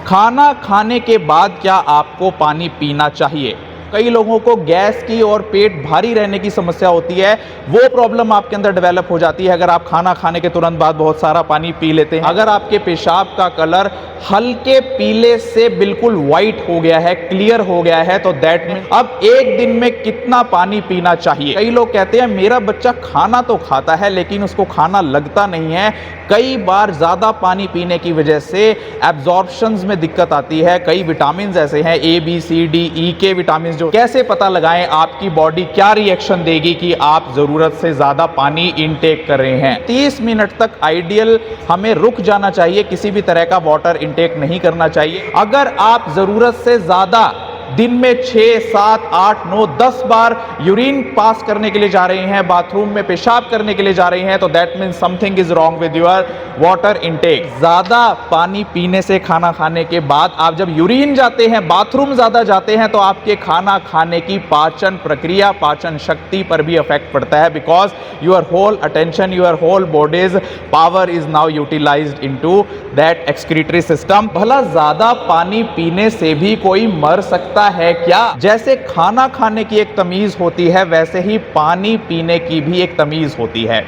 खाना खाने के बाद क्या आपको पानी पीना चाहिए? कई लोगों को गैस की और पेट भारी रहने की समस्या होती है। वो प्रॉब्लम आपके अंदर डेवलप हो जाती है अगर आप खाना खाने के तुरंत बाद बहुत सारा पानी पी लेते हैं। अगर आपके पेशाब का कलर हल्के पीले से बिल्कुल व्हाइट हो गया है, क्लियर हो गया है, तो दैट मीन अब एक दिन में कितना पानी पीना चाहिए? कई लोग कहते हैं मेरा बच्चा खाना तो खाता है लेकिन उसको खाना लगता नहीं है। कई बार ज्यादा पानी पीने की वजह से एब्जॉर्प्शंस में दिक्कत आती है। कई विटामिन ऐसे हैं, A B C D E के विटामिन। कैसे पता लगाएं आपकी बॉडी क्या रिएक्शन देगी कि आप जरूरत से ज्यादा पानी इनटेक कर रहे हैं? 30 मिनट तक आइडियल हमें रुक जाना चाहिए, किसी भी तरह का वाटर इनटेक नहीं करना चाहिए। अगर आप जरूरत से ज्यादा दिन में 6, 7, 8, 9, 10 बार यूरिन पास करने के लिए जा रहे हैं, बाथरूम में पेशाब करने के लिए जा रहे हैं, तो that means something is wrong with your water intake. ज्यादा पानी पीने से खाना खाने के बाद आप जब यूरिन जाते हैं, बाथरूम ज्यादा जाते हैं, तो आपके खाना खाने की पाचन प्रक्रिया, पाचन शक्ति पर भी इफेक्ट पड़ता है। Because your whole attention, your whole body's power is now utilized into that excretory system. भला ज्यादा पानी पीने से भी कोई मर सकता है क्या? जैसे खाना खाने की एक तमीज होती है, वैसे ही पानी पीने की भी एक तमीज होती है।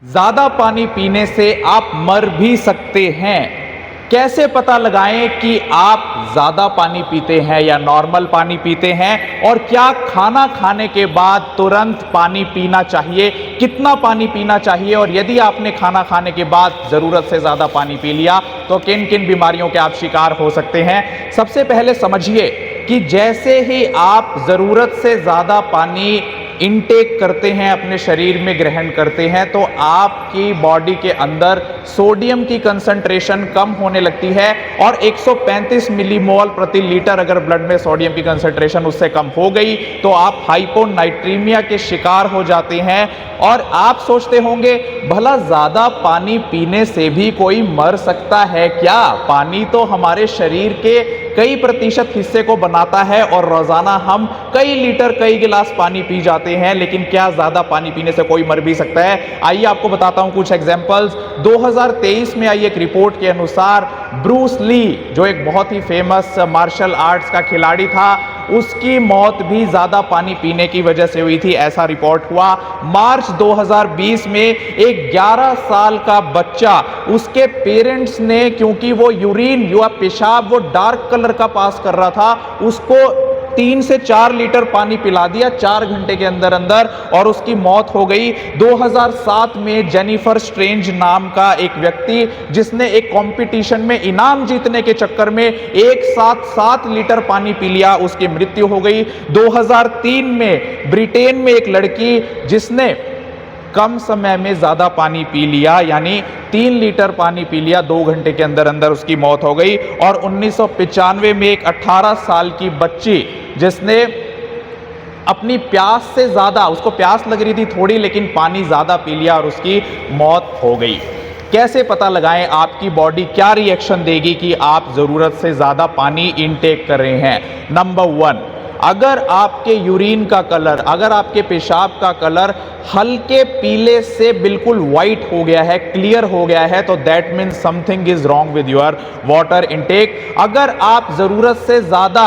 ज्यादा पानी पीने से आप मर भी सकते हैं। कैसे पता लगाएं कि आप ज्यादा पानी पीते हैं या नॉर्मल पानी पीते हैं? और क्या खाना खाने के बाद तुरंत पानी पीना चाहिए? कितना पानी पीना चाहिए? और यदि आपने खाना खाने के बाद जरूरत से ज्यादा पानी पी लिया तो किन किन बीमारियों के आप शिकार हो सकते हैं? सबसे पहले समझिए कि जैसे ही आप जरूरत से ज्यादा पानी इनटेक करते हैं, अपने शरीर में ग्रहण करते हैं, तो आपकी बॉडी के अंदर सोडियम की कंसंट्रेशन कम होने लगती है और 135 मिलीमोल प्रति लीटर अगर ब्लड में सोडियम की कंसंट्रेशन उससे कम हो गई तो आप हाइपोनाइट्रीमिया के शिकार हो जाते हैं। और आप सोचते होंगे भला ज्यादा पानी पीने से भी कोई मर सकता है क्या? पानी तो हमारे शरीर के कई प्रतिशत हिस्से को बनाता है और रोजाना हम कई लीटर, कई गिलास पानी पी जाते हैं, लेकिन क्या ज्यादा पानी पीने से कोई मर भी सकता है? आइए आपको बताता हूं कुछ एग्जांपल्स। 2023 में आई एक रिपोर्ट के अनुसार ब्रूस ली, जो एक बहुत ही फेमस मार्शल आर्ट्स का खिलाड़ी था, उसकी मौत भी ज्यादा पानी पीने की वजह से हुई थी, ऐसा रिपोर्ट हुआ। मार्च 2020 में एक 11 साल का बच्चा, उसके पेरेंट्स ने, क्योंकि वो यूरिन या पेशाब वो डार्क कलर का पास कर रहा था, उसको 3 से 4 लीटर पानी पिला दिया 4 घंटे के अंदर अंदर और उसकी मौत हो गई। 2007 में जेनिफर स्ट्रेंज नाम का एक व्यक्ति, जिसने एक कंपटीशन में इनाम जीतने के चक्कर में एक साथ 7 लीटर पानी पी लिया, उसकी मृत्यु हो गई। 2003 में ब्रिटेन में एक लड़की, जिसने कम समय में ज्यादा पानी पी लिया, यानी 3 लीटर पानी पी लिया 2 घंटे के अंदर अंदर, उसकी मौत हो गई। और 1995 में एक 18 साल की बच्ची, जिसने अपनी प्यास से ज्यादा, उसको प्यास लग रही थी थोड़ी लेकिन पानी ज्यादा पी लिया और उसकी मौत हो गई। कैसे पता लगाएं आपकी बॉडी क्या रिएक्शन देगी कि आप जरूरत से ज्यादा पानी इनटेक कर रहे हैं? नंबर 1, अगर आपके यूरिन का कलर, अगर आपके पेशाब का कलर हल्के पीले से बिल्कुल व्हाइट हो गया है, क्लियर हो गया है, तो that means something is wrong with your water intake. अगर आप जरूरत से ज्यादा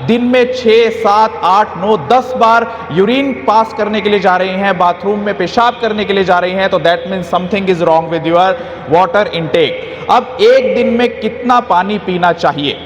दिन में 6, 7, 8, 9, 10 बार यूरिन पास करने के लिए जा रहे हैं, बाथरूम में पेशाब करने के लिए जा रहे हैं, तो that means something is wrong with your water intake. अब एक दिन में कितना पानी पीना चाहिए?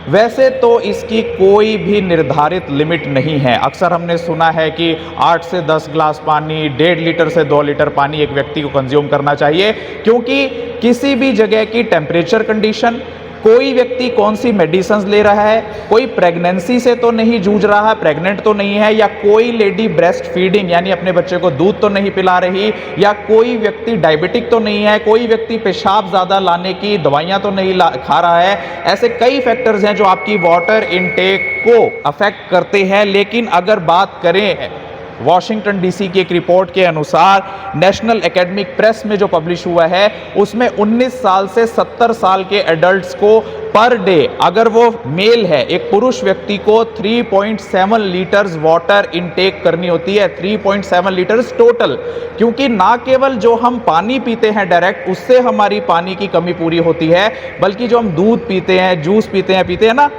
वैसे तो इसकी कोई भी निर्धारित लिमिट नहीं है। अक्सर हमने सुना है कि 8 से 10 ग्लास पानी, 1.5 लीटर से 2 लीटर पानी एक व्यक्ति को कंज्यूम करना चाहिए, क्योंकि किसी भी जगह की टेम्परेचर कंडीशन, कोई व्यक्ति कौन सी मेडिसिन ले रहा है, कोई प्रेगनेंसी से तो नहीं जूझ रहा है, प्रेग्नेंट तो नहीं है, या कोई लेडी ब्रेस्ट फीडिंग यानी अपने बच्चे को दूध तो नहीं पिला रही, या कोई व्यक्ति डायबिटिक तो नहीं है, कोई व्यक्ति पेशाब ज़्यादा लाने की दवाइयाँ तो नहीं खा रहा है। ऐसे कई फैक्टर्स हैं जो आपकी वाटर इनटेक को अफेक्ट करते हैं। लेकिन अगर बात करें वॉशिंगटन डीसी की एक रिपोर्ट के अनुसार नेशनल एकेडमिक प्रेस में जो पब्लिश हुआ है उसमें 19 साल से 70 साल के एडल्ट्स को पर डे, अगर वो मेल है, एक पुरुष व्यक्ति को 3.7 लीटर्स वाटर इनटेक करनी होती है, 3.7 लीटर्स टोटल। क्योंकि ना केवल जो हम पानी पीते हैं डायरेक्ट उससे हमारी पानी की कमी पूरी होती है, बल्कि जो हम दूध पीते हैं, जूस पीते हैं ना,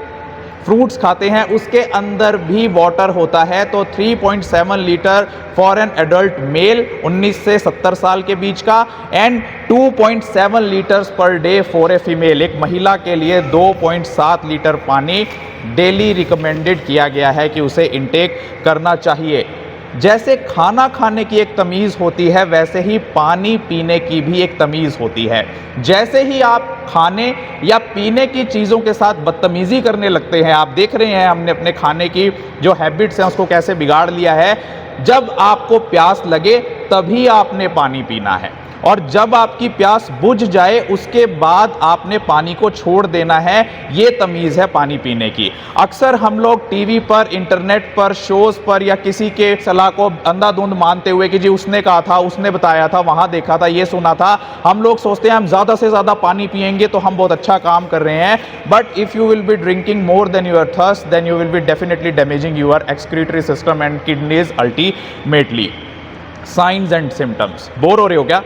फ्रूट्स खाते हैं, उसके अंदर भी वाटर होता है। तो 3.7 litre for an adult mail 19 से 70 साल के बीच का, and 2.7 litres per day for a female, एक महिला के लिए 2.7 लीटर पानी डेली रिकमेंडेड किया गया है कि उसे इनटेक करना चाहिए। जैसे खाना खाने की एक तमीज़ होती है वैसे ही पानी पीने की भी एक तमीज़ होती है। जैसे ही आप खाने या पीने की चीज़ों के साथ बदतमीज़ी करने लगते हैं, आप देख रहे हैं हमने अपने खाने की जो हैबिट्स हैं उसको कैसे बिगाड़ लिया है। जब आपको प्यास लगे तभी आपने पानी पीना है, और जब आपकी प्यास बुझ जाए उसके बाद आपने पानी को छोड़ देना है। ये तमीज़ है पानी पीने की। अक्सर हम लोग टीवी पर, इंटरनेट पर, शोज़ पर या किसी के सलाह को अंधाधुंध मानते हुए कि जी उसने कहा था, उसने बताया था, वहाँ देखा था, ये सुना था, हम लोग सोचते हैं हम ज़्यादा से ज़्यादा पानी पिएंगे तो हम बहुत अच्छा काम कर रहे हैं। But if you will be drinking more than your thirst then you will be definitely damaging your excretory system and kidneys ultimately. Science and symptoms, bore हो रहे हो क्या?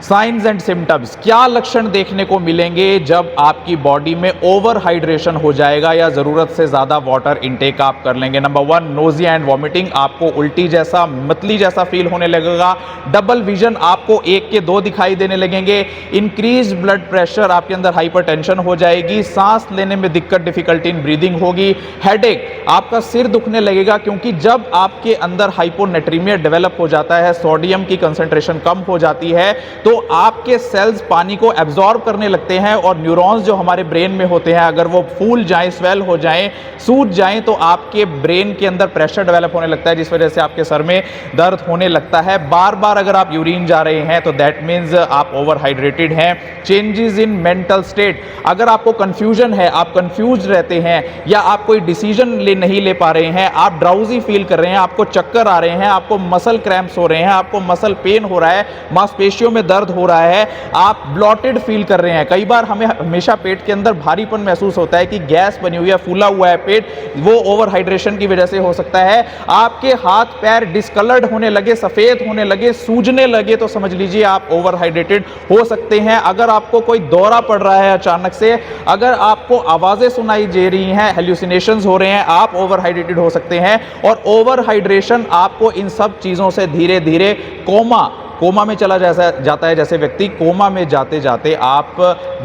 साइंस एंड सिम्टम्स, क्या लक्षण देखने को मिलेंगे जब आपकी बॉडी में ओवर हाइड्रेशन हो जाएगा या ज़रूरत से ज़्यादा वाटर इनटेक आप कर लेंगे? नंबर 1, नोजिया एंड वॉमिटिंग, आपको उल्टी जैसा, मतली जैसा फील होने लगेगा। डबल विजन, आपको 1 के 2 दिखाई देने लगेंगे। इंक्रीज ब्लड प्रेशर, आपके अंदर हाइपरटेंशन हो जाएगी। सांस लेने में दिक्कत, डिफिकल्टी इन ब्रीदिंग होगी। हेडेक, आपका सिर दुखने लगेगा, क्योंकि जब आपके अंदर हाइपोनेट्रीमिया डेवलप हो जाता है, सोडियम की कंसंट्रेशन कम हो जाती है, तो आपके सेल्स पानी को एब्जॉर्ब करने लगते हैं, और न्यूरॉन्स जो हमारे ब्रेन में होते हैं अगर वो फूल जाएं, स्वेल हो जाएं, सूज जाएं, तो आपके ब्रेन के अंदर प्रेशर डेवलप होने लगता है, जिस वजह से आपके सर में दर्द होने लगता है। बार बार अगर आप यूरिन जा रहे हैं तो दैट मीन्स आप ओवर हाइड्रेटेड हैं। चेंजेस इन मेंटल स्टेट, अगर आपको कंफ्यूजन है, आप कंफ्यूज रहते हैं, या आप कोई डिसीजन नहीं ले पा रहे हैं, आप ड्राउजी फील कर रहे हैं, आपको चक्कर आ रहे हैं, आपको मसल क्रैम्प्स हो रहे हैं, आपको मसल पेन हो रहा है, मांसपेशियों में दर्द हो रहा है, आप ब्लॉटेड फील कर रहे हैं। कई बार हमें हमेशा पेट के अंदर भारीपन महसूस होता है कि गैस बनी हुई है, फूला हुआ है पेट, वो ओवर हाइड्रेशन की वजह से हो सकता है। आपके हाथ पैर डिस्कलर्ड होने लगे, सफेद होने लगे, सूजने लगे, तो समझ लीजिए आप ओवर हाइड्रेटेड हो सकते हैं। अगर आपको कोई दौरा पड़ रहा है अचानक से, अगर आपको आवाजें सुनाई दे रही हैं, हेल्यूसिनेशंस हो रहे हैं, आप ओवर हाइड्रेटेड हो सकते हैं। और ओवर हाइड्रेशन आपको इन सब चीजों से धीरे धीरे कोमा में चला जाता है। जैसे व्यक्ति कोमा में जाते जाते आप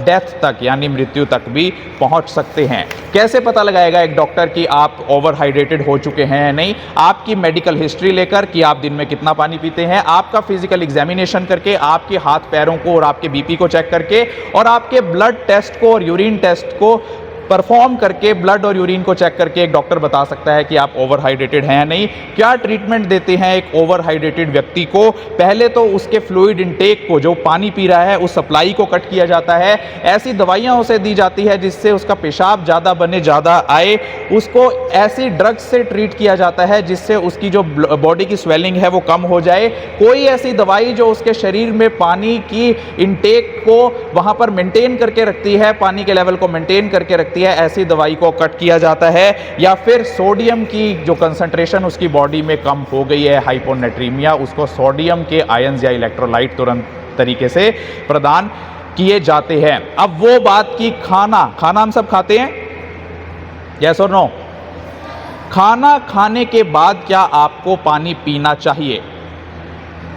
डेथ तक यानी मृत्यु तक भी पहुंच सकते हैं। कैसे पता लगाएगा एक डॉक्टर कि आप ओवर हाइड्रेटेड हो चुके हैं या नहीं? आपकी मेडिकल हिस्ट्री लेकर कि आप दिन में कितना पानी पीते हैं, आपका फिजिकल एग्जामिनेशन करके, आपके हाथ पैरों को और आपके बीपी को चेक करके, और आपके ब्लड टेस्ट को और यूरिन टेस्ट को परफॉर्म करके, ब्लड और यूरिन को चेक करके एक डॉक्टर बता सकता है कि आप ओवर हाइड्रेटेड हैं या नहीं। क्या ट्रीटमेंट देते हैं एक ओवर हाइड्रेटेड व्यक्ति को? पहले तो उसके फ्लूइड इनटेक को, जो पानी पी रहा है, उस सप्लाई को कट किया जाता है। ऐसी दवाइयां उसे दी जाती है जिससे उसका पेशाब ज़्यादा बने, ज़्यादा आए। उसको ऐसी ड्रग्स से ट्रीट किया जाता है जिससे उसकी जो बॉडी की स्वेलिंग है वो कम हो जाए। कोई ऐसी दवाई जो उसके शरीर में पानी की इनटेक को वहाँ पर मेंटेन करके रखती है, पानी के लेवल को मेंटेन करके रखती है, ऐसी दवाई को कट किया जाता है। या फिर सोडियम की जो कंसंट्रेशन उसकी बॉडी में कम हो गई है, हाइपोनेट्रीमिया, उसको सोडियम के आयंस या इलेक्ट्रोलाइट तुरंत तरीके से प्रदान किए जाते हैं। अब वो बात की खाना हम सब खाते हैं, यस और नो? खाना खाने के बाद क्या आपको पानी पीना चाहिए?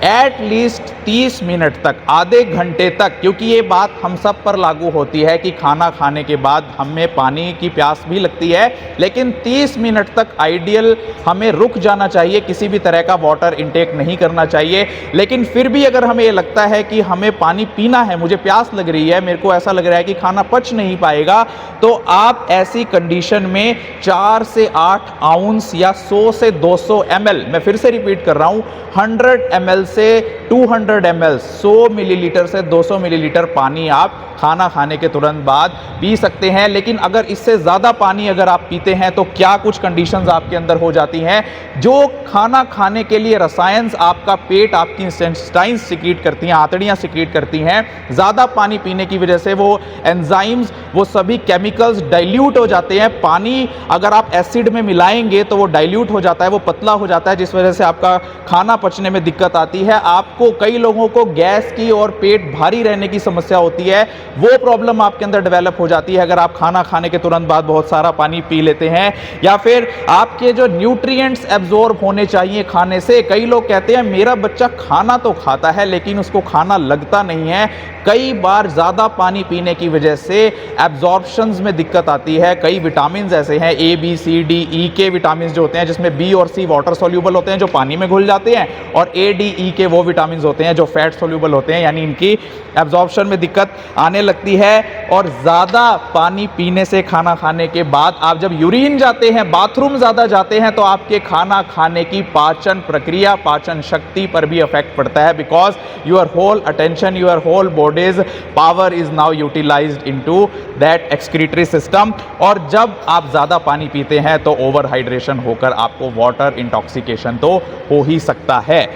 एटलीस्ट 30 मिनट तक, आधे घंटे तक, क्योंकि ये बात हम सब पर लागू होती है कि खाना खाने के बाद हमें पानी की प्यास भी लगती है, लेकिन 30 मिनट तक आइडियल हमें रुक जाना चाहिए, किसी भी तरह का वाटर इनटेक नहीं करना चाहिए। लेकिन फिर भी अगर हमें ये लगता है कि हमें पानी पीना है, मुझे प्यास लग रही है, मेरे को ऐसा लग रहा है कि खाना पच नहीं पाएगा, तो आप ऐसी कंडीशन में 4 से 8 आउंस या 100 से 200 ml, मैं फिर से रिपीट कर रहा हूं, 100 ml से 200 ml 100 मिलीलीटर से 200 मिलीलीटर पानी आप खाना खाने के तुरंत बाद पी सकते हैं। लेकिन अगर इससे ज़्यादा पानी अगर आप पीते हैं तो क्या कुछ कंडीशंस आपके अंदर हो जाती हैं। जो खाना खाने के लिए रसायन आपका पेट, आपकी इंटेस्टाइन्स सिक्रीट करती हैं, आंतड़ियाँ सिक्रीट करती हैं, ज़्यादा पानी पीने की वजह से वो एंजाइम्स, वो सभी केमिकल्स डाइल्यूट हो जाते हैं। पानी अगर आप एसिड में मिलाएंगे तो वो डाइल्यूट हो जाता है, वो पतला हो जाता है, जिस वजह से आपका खाना पचने में दिक्कत आती है। आपको, कई लोगों को गैस की और पेट भारी रहने की समस्या होती है, वो प्रॉब्लम आपके अंदर डेवलप हो जाती है अगर आप खाना खाने के तुरंत बाद बहुत सारा पानी पी लेते हैं। या फिर आपके जो न्यूट्रिएंट्स एब्जॉर्ब होने चाहिए खाने से, कई लोग कहते हैं मेरा बच्चा खाना तो खाता है लेकिन उसको खाना लगता नहीं है। कई बार ज़्यादा पानी पीने की वजह से एब्जॉर्प्शंस में दिक्कत आती है। कई विटामिन ऐसे हैं, A B C D E के विटामिन जो होते हैं, जिसमें बी और सी वाटर सोल्यूबल होते हैं जो पानी में घुल जाते हैं, और ए डी ई के वो विटामिन होते हैं जो फैट सोल्यूबल होते हैं, यानी इनकी एब्जॉर्प्शन में दिक्कत आने लगती है। और ज़्यादा पानी पीने से खाना खाने के बाद आप जब यूरिन जाते हैं, बाथरूम ज़्यादा जाते हैं, तो आपके खाना खाने की पाचन प्रक्रिया, पाचन शक्ति पर भी इफेक्ट पड़ता है। Because your whole attention, your whole body's power is now utilized into that excretory system. और जब आप ज़्यादा पानी पीते हैं तो ओवर हाइड्रेशन होकर आपको वाटर इंटॉक्सिकेशन तो हो ही सकता है।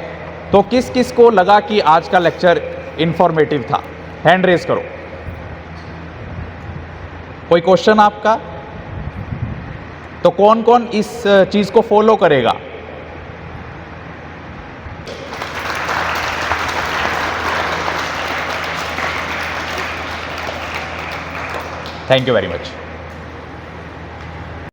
तो किस किस को लगा कि आज का लेक्चर इंफॉर्मेटिव था? हैंड रेज करो। कोई क्वेश्चन आपका? तो कौन कौन इस चीज को फॉलो करेगा? Thank you very much.